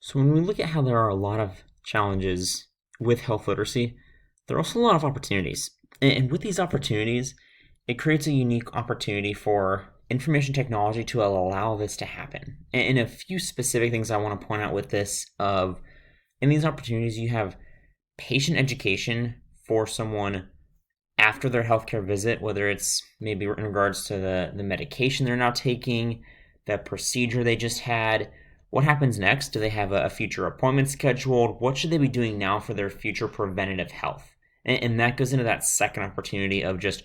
So when we look at how there are a lot of challenges with health literacy, there are also a lot of opportunities. And with these opportunities, it creates a unique opportunity for information technology to allow this to happen. And a few specific things I want to point out with this of in these opportunities, you have patient education for someone after their healthcare visit, whether it's maybe in regards to the medication they're now taking, the procedure they just had. What happens next? Do they have a future appointment scheduled? What should they be doing now for their future preventative health? And that goes into that second opportunity of just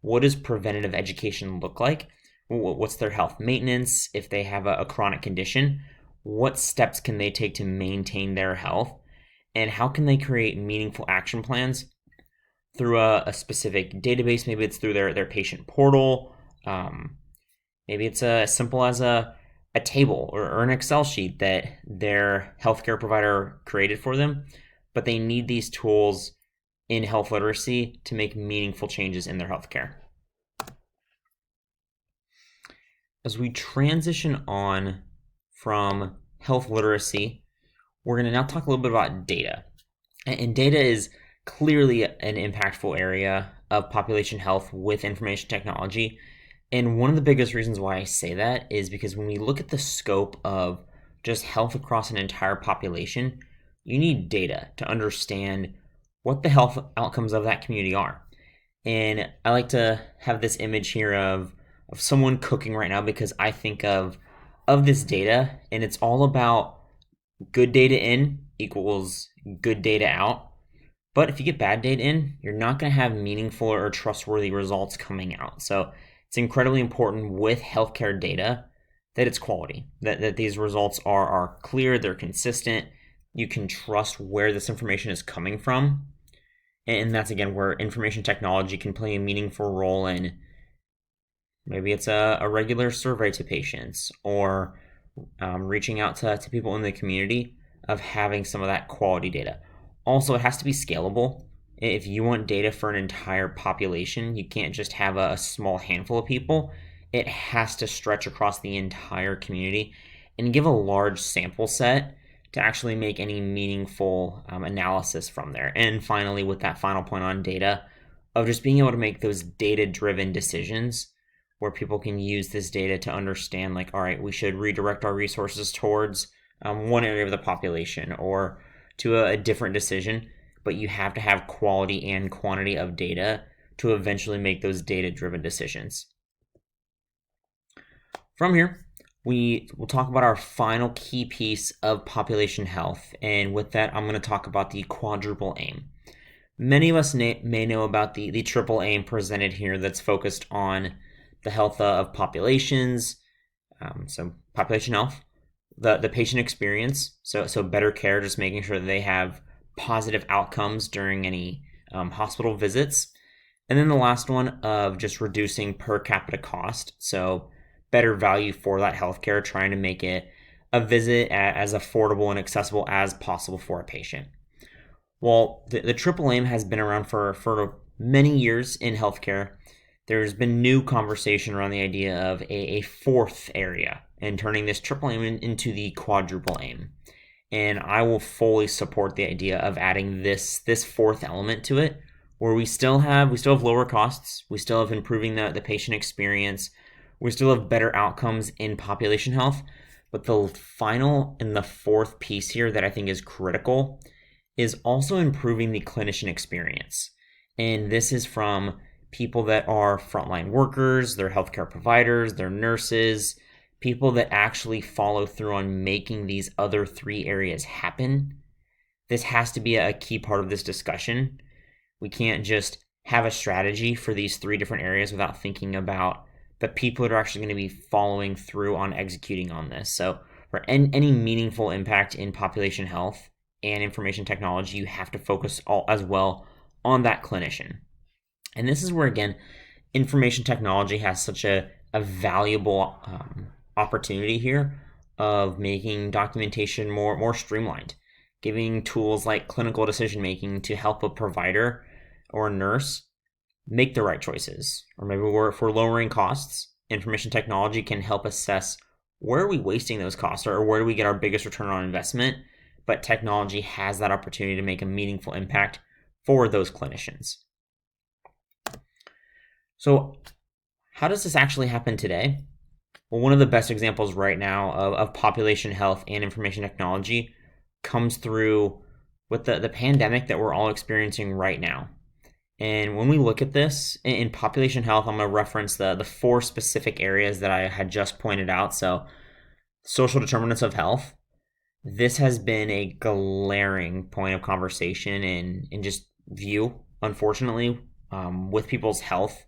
what does preventative education look like? What's their health maintenance? If they have a chronic condition, what steps can they take to maintain their health? And how can they create meaningful action plans through a specific database? Maybe it's through their patient portal. Maybe it's as simple as a table or an Excel sheet that their healthcare provider created for them, but they need these tools in health literacy to make meaningful changes in their healthcare. As we transition on from health literacy, we're going to now talk a little bit about data. And data is clearly an impactful area of population health with information technology. And one of the biggest reasons why I say that is because when we look at the scope of just health across an entire population, you need data to understand what the health outcomes of that community are. And I like to have this image here of someone cooking right now because I think of this data, and it's all about good data in equals good data out. But if you get bad data in, you're not going to have meaningful or trustworthy results coming out. So it's incredibly important with healthcare data that it's quality, that these results are clear, they're consistent, you can trust where this information is coming from. And that's, again, where information technology can play a meaningful role in. Maybe it's a regular survey to patients or reaching out to people in the community of having some of that quality data. Also, it has to be scalable. If you want data for an entire population, you can't just have a small handful of people. It has to stretch across the entire community and give a large sample set to actually make any meaningful analysis from there. And finally, with that final point on data, of just being able to make those data-driven decisions where people can use this data to understand, like, all right, we should redirect our resources towards one area of the population or to a different decision. But you have to have quality and quantity of data to eventually make those data-driven decisions. From here, we will talk about our final key piece of population health. And with that, I'm going to talk about the quadruple aim. Many of us may know about the triple aim presented here that's focused on the health of populations, so population health, the patient experience, so better care, just making sure that they have positive outcomes during any hospital visits, and then the last one of just reducing per capita cost, so better value for that healthcare, trying to make it a visit as affordable and accessible as possible for a patient. Well, the triple aim has been around for many years in healthcare. There's been new conversation around the idea of a fourth area and turning this triple aim into the quadruple aim. And I will fully support the idea of adding this fourth element to it, where we still have lower costs, we still have improving the patient experience, we still have better outcomes in population health. But the final and the fourth piece here that I think is critical is also improving the clinician experience. And this is from people that are frontline workers, they're healthcare providers, they're nurses, people that actually follow through on making these other three areas happen. This has to be a key part of this discussion. We can't just have a strategy for these three different areas without thinking about the people that are actually going to be following through on executing on this. So for any meaningful impact in population health and information technology, you have to focus as well on that clinician. And this is where, again, information technology has such a valuable opportunity here of making documentation more streamlined, giving tools like clinical decision making to help a provider or a nurse make the right choices. Or maybe if we're lowering costs, information technology can help assess where are we wasting those costs, or where do we get our biggest return on investment? But technology has that opportunity to make a meaningful impact for those clinicians. So how does this actually happen today? Well, one of the best examples right now of population health and information technology comes through with the pandemic that we're all experiencing right now. And when we look at this in population health, I'm going to reference the four specific areas that I had just pointed out. So social determinants of health. This has been a glaring point of conversation and just view, unfortunately, with people's health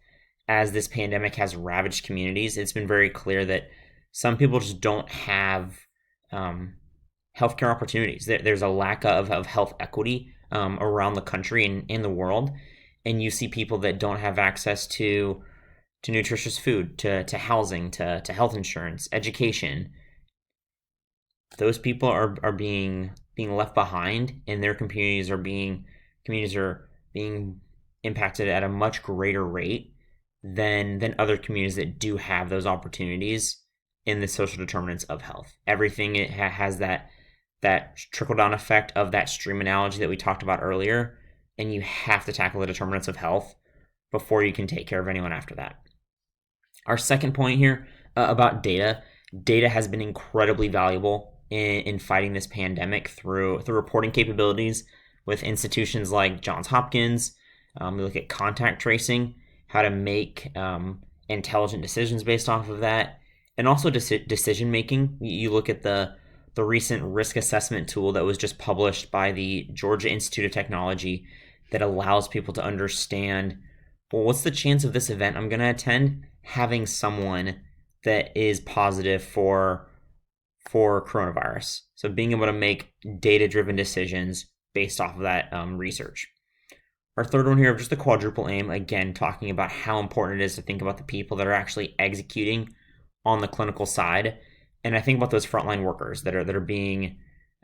as this pandemic has ravaged communities. It's been very clear that some people just don't have healthcare opportunities. There's a lack of health equity around the country and in the world. And you see people that don't have access to nutritious food, to housing, to health insurance, education. Those people are being left behind, and their communities are being impacted at a much greater rate than other communities that do have those opportunities in the social determinants of health. Everything it has that trickle down effect of that stream analogy that we talked about earlier, and you have to tackle the determinants of health before you can take care of anyone after that. Our second point here about data has been incredibly valuable in fighting this pandemic through reporting capabilities with institutions like Johns Hopkins. We look at contact tracing, how to make intelligent decisions based off of that, and also decision making. You look at the recent risk assessment tool that was just published by the Georgia Institute of Technology that allows people to understand, well, what's the chance of this event I'm going to attend having someone that is positive for coronavirus. So being able to make data-driven decisions based off of that research. Our third one here of just the quadruple aim, again, talking about how important it is to think about the people that are actually executing on the clinical side. And I think about those frontline workers that are being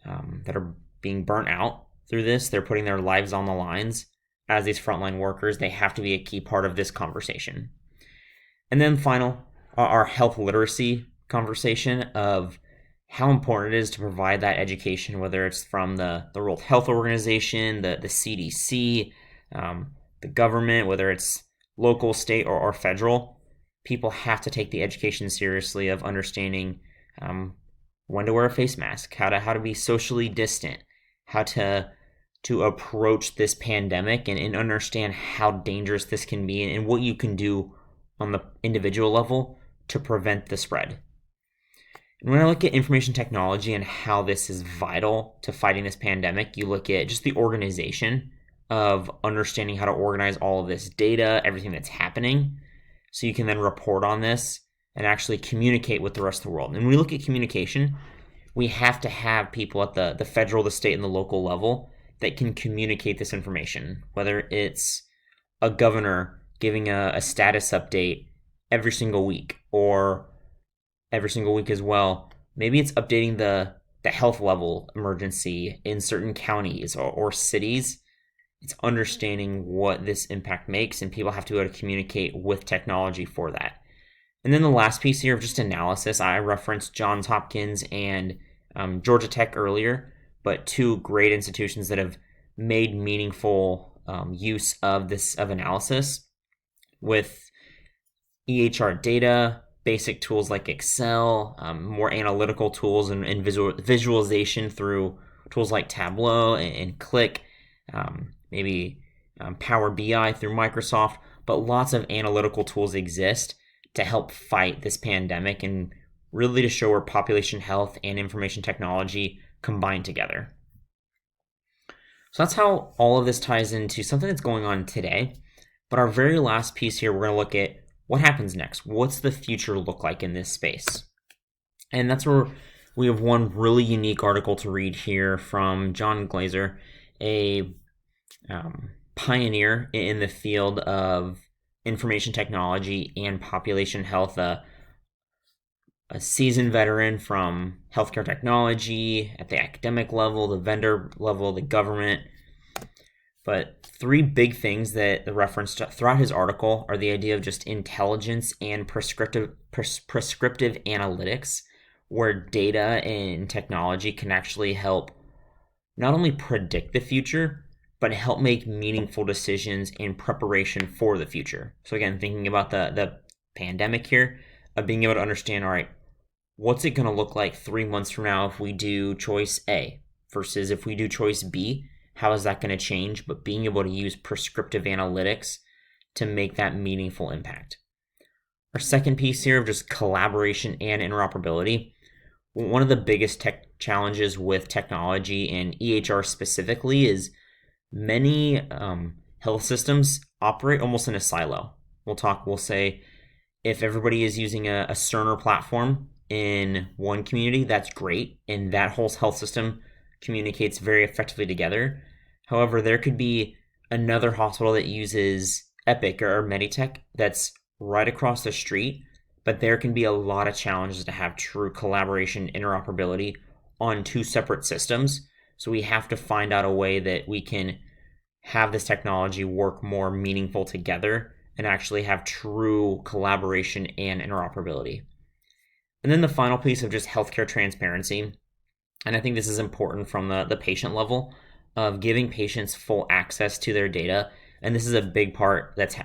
burnt out through this. They're putting their lives on the lines as these frontline workers. They have to be a key part of this conversation. And then final, our health literacy conversation of how important it is to provide that education, whether it's from the World Health Organization, the CDC, the government, whether it's local, state, or federal. People have to take the education seriously of understanding when to wear a face mask, how to be socially distant, how to approach this pandemic and understand how dangerous this can be and what you can do on the individual level to prevent the spread. And when I look at information technology and how this is vital to fighting this pandemic, you look at just the organization of understanding how to organize all of this data, everything that's happening, so you can then report on this and actually communicate with the rest of the world. And when we look at communication, we have to have people at the federal, the state, and the local level that can communicate this information, whether it's a governor giving a status update every single week, or every single week as well. Maybe it's updating the health level emergency in certain counties or cities. It's understanding what this impact makes, and people have to be able to communicate with technology for that. And then the last piece here of just analysis, I referenced Johns Hopkins and Georgia Tech earlier, but two great institutions that have made meaningful use of analysis with EHR data, basic tools like Excel, more analytical tools and visualization through tools like Tableau and Qlik, maybe Power BI through Microsoft, but lots of analytical tools exist to help fight this pandemic and really to show where population health and information technology combine together. So that's how all of this ties into something that's going on today. But our very last piece here, we're going to look at what happens next. What's the future look like in this space? And that's where we have one really unique article to read here from John Glaser, a pioneer in the field of information technology and population health, a seasoned veteran from healthcare technology at the academic level, the vendor level, the government. But three big things that the reference throughout his article are the idea of just intelligence and prescriptive analytics, where data and technology can actually help not only predict the future, but help make meaningful decisions in preparation for the future. So again, thinking about the pandemic here, of being able to understand, all right, what's it going to look like 3 months from now if we do choice A versus if we do choice B? How is that going to change? But being able to use prescriptive analytics to make that meaningful impact. Our second piece here of just collaboration and interoperability. One of the biggest tech challenges with technology and EHR specifically is many health systems operate almost in a silo. We'll say if everybody is using a Cerner platform in one community, that's great, and that whole health system communicates very effectively together. However, there could be another hospital that uses Epic or Meditech that's right across the street, but there can be a lot of challenges to have true collaboration, interoperability on two separate systems. So we have to find out a way that we can have this technology work more meaningful together and actually have true collaboration and interoperability. And then the final piece of just healthcare transparency. And I think this is important from the patient level of giving patients full access to their data. And this is a big part that's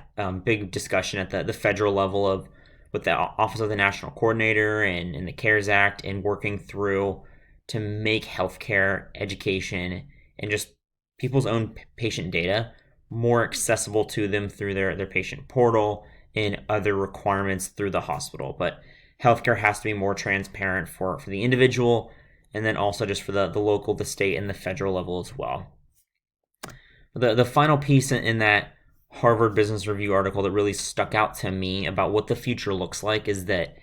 big discussion at the federal level of with the Office of the National Coordinator and the CARES Act and working through to make healthcare, education, and just people's own patient data more accessible to them through their patient portal and other requirements through the hospital. But healthcare has to be more transparent for the individual and then also just for the local, the state, and the federal level as well. The final piece in that Harvard Business Review article that really stuck out to me about what the future looks like is that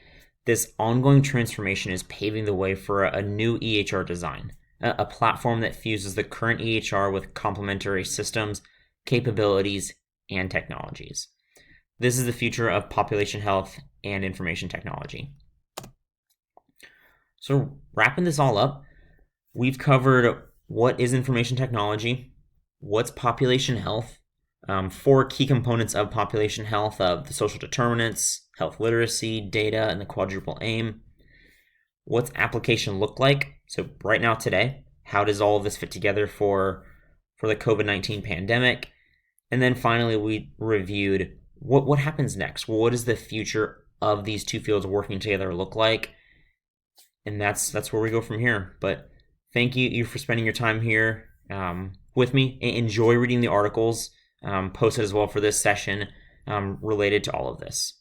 this ongoing transformation is paving the way for a new EHR design, a platform that fuses the current EHR with complementary systems, capabilities, and technologies. This is the future of population health and information technology. So wrapping this all up, we've covered what is information technology, what's population health, 4 key components of population health of the social determinants, health literacy, data, and the quadruple aim. What's application look like? So right now today, how does all of this fit together for the COVID-19 pandemic? And then finally, we reviewed what happens next. What does the future of these two fields working together look like? And that's where we go from here. But thank you for spending your time here with me. Enjoy reading the articles posted as well for this session related to all of this.